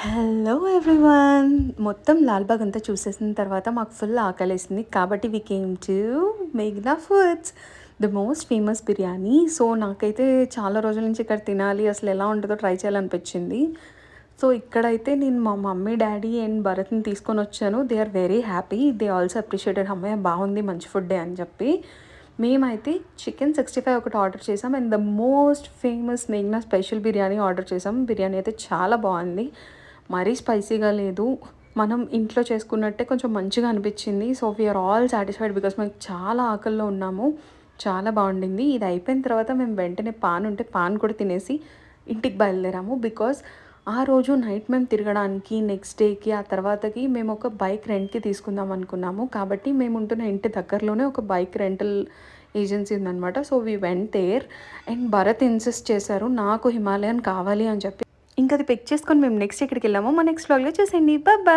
Hello everyone. మొత్తం లాల్బాగ్ అంతా చూసేసిన తర్వాత మాకు ఫుల్ ఆకలేసింది కాబట్టి వి కేమ్ టు మేఘ్నా foods, the most famous biryani. So నాకైతే చాలా రోజుల నుంచి ఇక్కడ తినాలి, అసలు ఎలా ఉంటుందో ట్రై చేయాలనిపించింది. సో ఇక్కడైతే నేను మా మమ్మీ డాడీ అండ్ భరత్ని తీసుకొని వచ్చాను. They are very happy, they also appreciated, అమ్మాయి బాగుంది మంచి ఫుడ్డే అని చెప్పి. మేమైతే చికెన్ 65 ఒకటి ఆర్డర్ చేసాం అండ్ ద మోస్ట్ ఫేమస్ మేఘ్నా స్పెషల్ బిర్యానీ ఆర్డర్ చేసాం. బిర్యానీ అయితే చాలా బాగుంది, మరీ స్పైసీగా లేదు, మనం ఇంట్లో చేసుకున్నట్టే కొంచెం మంచిగా అనిపించింది. So we are all satisfied because మేము చాలా ఆకలిలో ఉన్నాము. చాలా బాగుండింది. ఇది అయిపోయిన తర్వాత మేము వెంటనే పాన్ ఉంటే పాన్ కూడా తినేసి ఇంటికి బయలుదేరాము. బికాస్ ఆ రోజు నైట్ మేము తిరగడానికి నెక్స్ట్ డేకి ఆ తర్వాతకి మేము ఒక బైక్ రెంట్కి తీసుకుందాం అనుకున్నాము. కాబట్టి మేము ఉంటున్న ఇంటి దగ్గరలోనే ఒక బైక్ రెంటల్ ఏజెన్సీ ఉందన్నమాట. So we went there and Bharat insist చేశారు నాకు హిమాలయన్ కావాలి అని చెప్పి. ఇంకా అది పిక్ చేసుకొని మేము నెక్స్ట్ ఎక్కడికి వెళ్ళామో మా నెక్స్ట్ వ్లాగ్లో చూసేయండి. Bye bye.